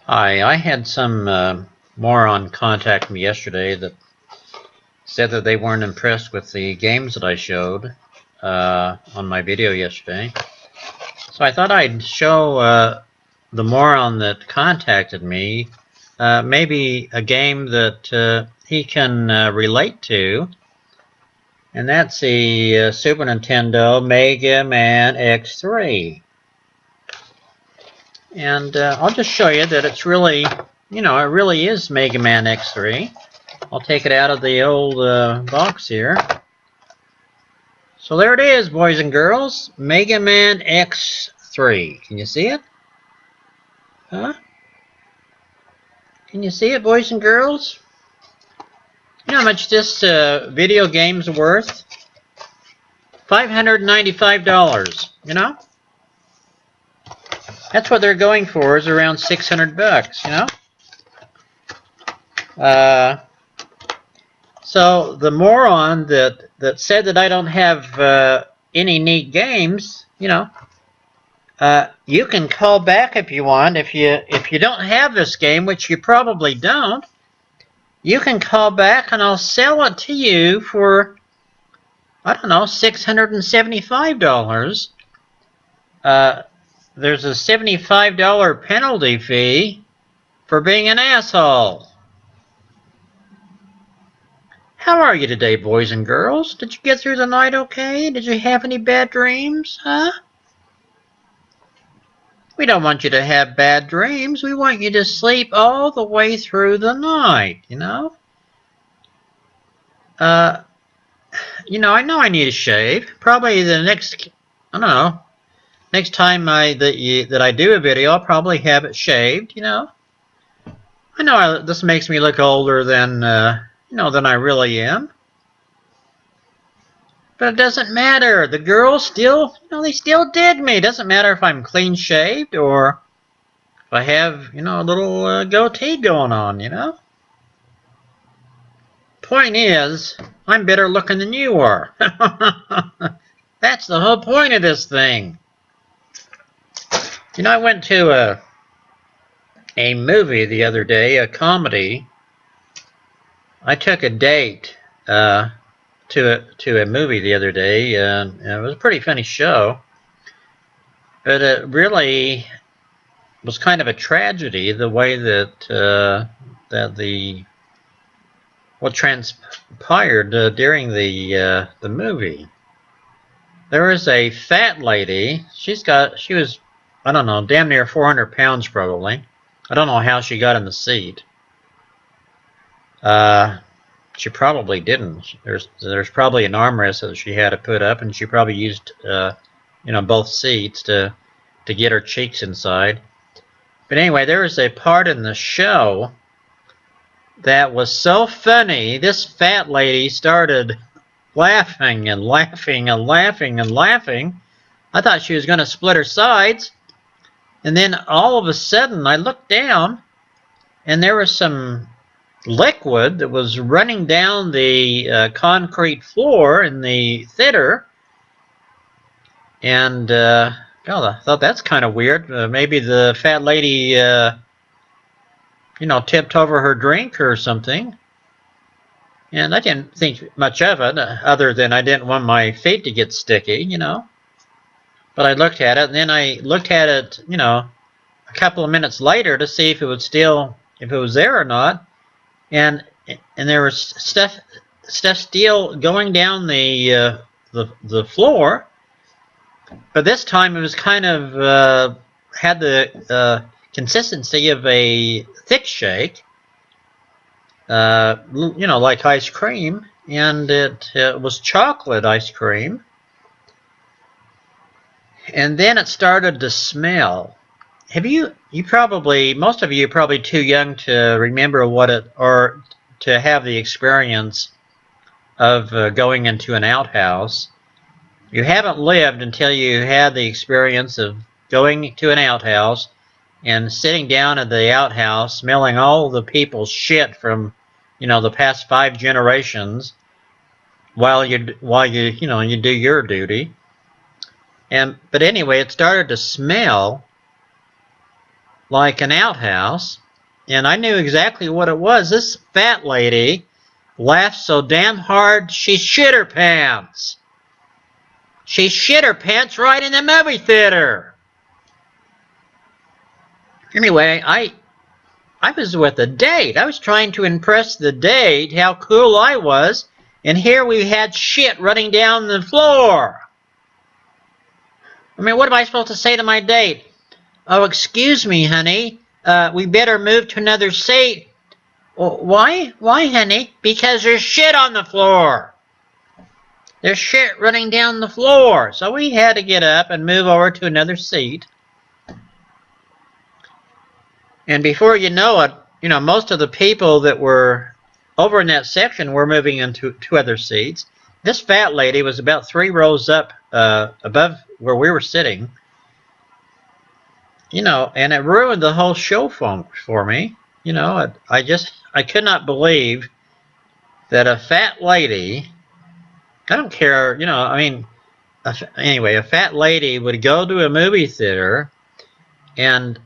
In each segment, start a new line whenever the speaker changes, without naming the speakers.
Hi, I had some moron contact me yesterday that said that they weren't impressed with the games that I showed on my video yesterday. So I thought I'd show the moron that contacted me maybe a game that he can relate to, and that's the Super Nintendo Mega Man X3. And I'll just show you that it's really, it really is Mega Man X3. I'll take it out of the old box here. So there it is, boys and girls. Mega Man X3. Can you see it? Huh? Can you see it, boys and girls? You know how much this video game's worth? $595, you know? That's what they're going for, is around 600 bucks, you know? So the moron that said that I don't have any neat games, you can call back if you want. If you don't have this game, which you probably don't, you can call back and I'll sell it to you for, I don't know, $675. There's a $75 penalty fee for being an asshole. How are you today, boys and girls? Did you get through the night okay? Did you have any bad dreams, huh? We don't want you to have bad dreams. We want you to sleep all the way through the night, you know? I know I need a shave. Probably the next, I don't know, next time that I do a video, I'll probably have it shaved, you know? I know this makes me look older than, than I really am. But it doesn't matter. The girls still, they still dig me. It doesn't matter if I'm clean shaved or if I have, a little goatee going on, you know? Point is, I'm better looking than you are. That's the whole point of this thing. I went to a movie the other day, a comedy. I took a date to a movie the other day, and it was a pretty funny show. But it really was kind of a tragedy the way that what transpired during the movie. There was a fat lady. She was, I don't know, damn near 400 pounds probably. I don't know how she got in the seat. She probably didn't. There's probably an armrest that she had to put up, and she probably used both seats to get her cheeks inside. But anyway, there was a part in the show that was so funny. This fat lady started laughing and laughing and laughing and laughing. I thought she was going to split her sides. And then all of a sudden, I looked down, and there was some liquid that was running down the concrete floor in the theater. And, God, I thought that's kind of weird. Maybe the fat lady, tipped over her drink or something. And I didn't think much of it, other than I didn't want my feet to get sticky, But I looked at it, and then I looked at it, a couple of minutes later to see if it was there or not. And there was stuff still going down the floor, but this time it was kind of had the consistency of a thick shake, like ice cream, and it was chocolate ice cream. And then it started to smell. Most of you are probably too young to remember or to have the experience of going into an outhouse. You haven't lived until you had the experience of going to an outhouse and sitting down at the outhouse, smelling all the people's shit from, the past 5 generations, while you do your duty. But anyway, it started to smell like an outhouse, and I knew exactly what it was. This fat lady laughed so damn hard she shit her pants. She shit her pants right in the movie theater. Anyway, I was with a date. I was trying to impress the date how cool I was, and here we had shit running down the floor. I mean, what am I supposed to say to my date? Oh, excuse me, honey. We better move to another seat. Why? Why, honey? Because there's shit on the floor. There's shit running down the floor. So we had to get up and move over to another seat. And before you know it, most of the people that were over in that section were moving into 2 other seats. This fat lady was about 3 rows up above where we were sitting. And it ruined the whole show for me. I could not believe that a fat lady, I don't care, anyway, a fat lady would go to a movie theater and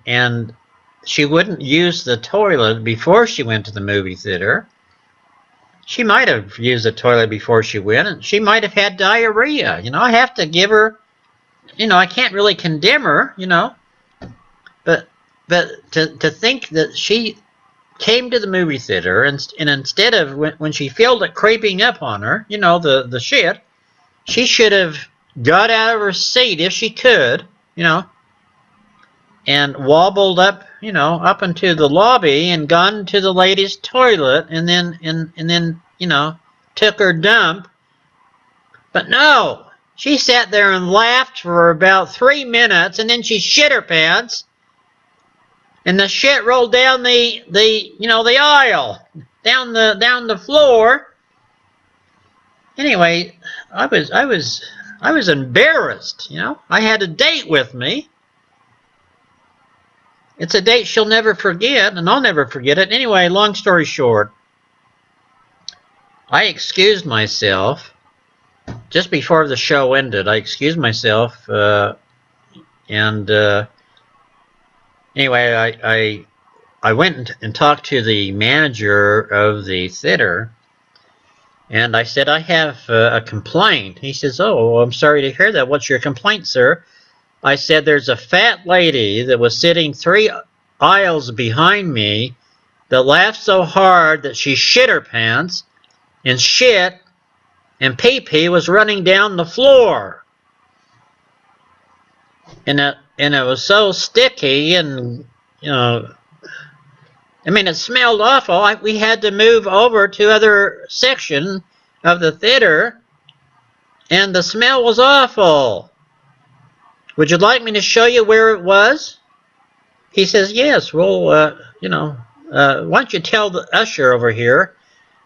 she wouldn't use the toilet before she went to the movie theater. She might have used the toilet before she went, and she might have had diarrhea. I have to give her, I can't really condemn her, but to think that she came to the movie theater and instead of when she felt it creeping up on her, the shit, she should have got out of her seat if she could, and wobbled up, up into the lobby and gone to the ladies' toilet and then took her dump. But no, she sat there and laughed for about 3 minutes, and then she shit her pants, and the shit rolled down the aisle, down the floor. Anyway, I was embarrassed. I had a date with me. It's a date she'll never forget, and I'll never forget it. Anyway, long story short, I excused myself just before the show ended. I excused myself, and anyway, I went and talked to the manager of the theater, and I said, I have a complaint. He says, oh, I'm sorry to hear that. What's your complaint, sir? I said, there's a fat lady that was sitting 3 aisles behind me that laughed so hard that she shit her pants, and shit and pee-pee was running down the floor. And it was so sticky, and, it smelled awful. We had to move over to other section of the theater, and the smell was awful. Would you like me to show you where it was? He says, yes. Well, why don't you tell the usher over here,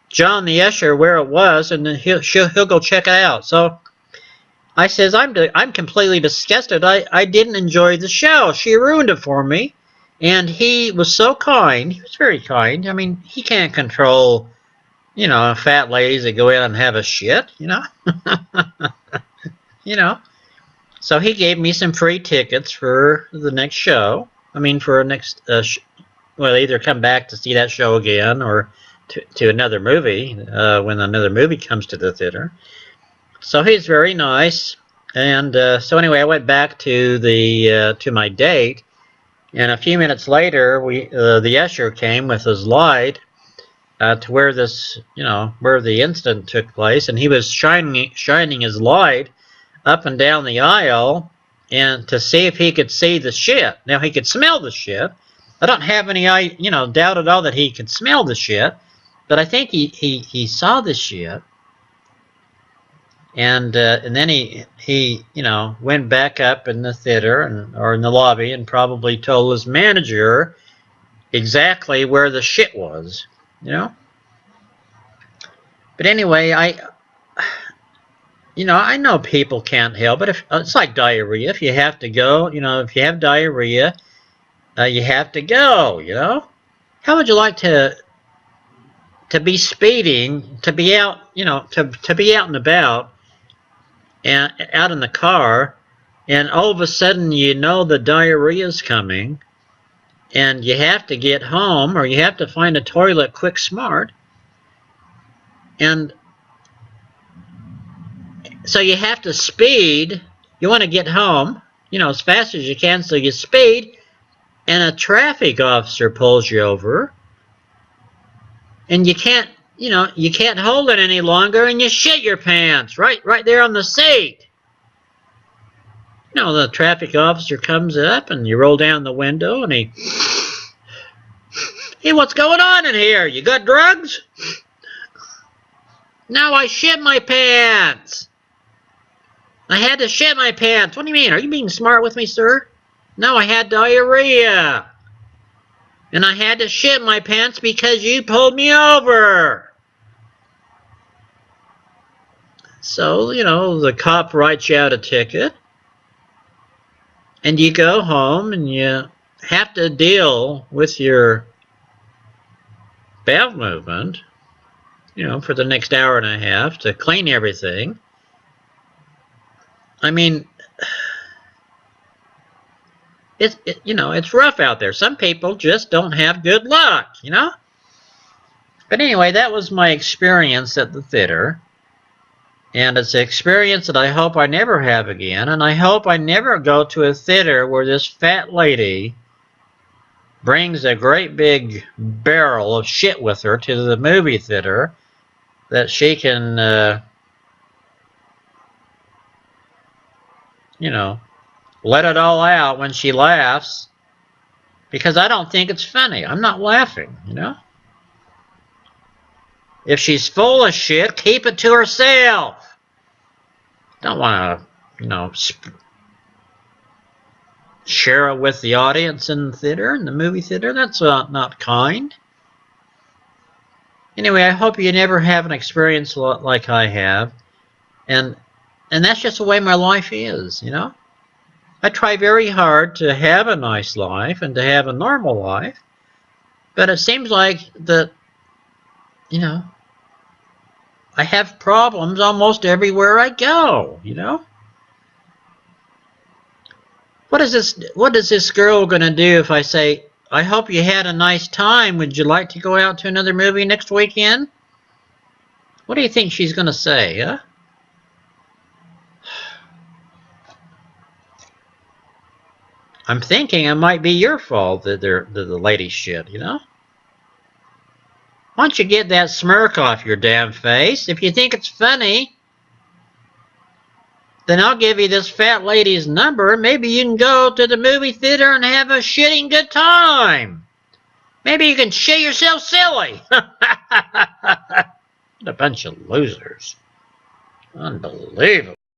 John the usher, where it was, and then he'll go check it out. So I says, I'm completely disgusted. I didn't enjoy the show. She ruined it for me. And he was so kind. He was very kind. He can't control, fat ladies that go out and have a shit, So he gave me some free tickets for the next show. For next, either come back to see that show again or to another movie when another movie comes to the theater. So he's very nice. And so anyway, I went back to to my date, and a few minutes later, the usher came with his light to where where the incident took place, and he was shining his light up and down the aisle and to see if he could see the shit. Now, he could smell the shit. I don't have any doubt at all that he could smell the shit, but I think he saw the shit, and then he went back up in the theater or in the lobby and probably told his manager exactly where the shit was, But anyway, I know people can't help, but it's like diarrhea. If you have to go, if you have diarrhea, you have to go, How would you like to be speeding, to be out, to be out and about, and out in the car, and all of a sudden the diarrhea is coming, and you have to get home, or you have to find a toilet quick smart, and so you have to speed. You want to get home, as fast as you can, so you speed, and a traffic officer pulls you over, and you can't hold it any longer, and you shit your pants right there on the seat. The traffic officer comes up, and you roll down the window, and hey, what's going on in here? You got drugs? No, I shit my pants. I had to shit my pants. What do you mean? Are you being smart with me, sir? No, I had diarrhea. And I had to shit my pants because you pulled me over. So, the cop writes you out a ticket. And you go home and you have to deal with your bowel movement, for the next hour and a half to clean everything. I mean, it's rough out there. Some people just don't have good luck, But anyway, that was my experience at the theater. And it's an experience that I hope I never have again. And I hope I never go to a theater where this fat lady brings a great big barrel of shit with her to the movie theater that she can, let it all out when she laughs. Because I don't think it's funny. I'm not laughing, If she's full of shit, keep it to herself. Don't want to, share it with the audience in the theater, in the movie theater. That's not kind. Anyway, I hope you never have an experience like I have. And that's just the way my life is, I try very hard to have a nice life and to have a normal life. But it seems like that, I have problems almost everywhere I go, What is this girl going to do if I say, I hope you had a nice time. Would you like to go out to another movie next weekend? What do you think she's going to say, huh? I'm thinking it might be your fault that the lady's shit, Why don't you get that smirk off your damn face? If you think it's funny, then I'll give you this fat lady's number. Maybe you can go to the movie theater and have a shitting good time. Maybe you can shit yourself silly. What a bunch of losers. Unbelievable.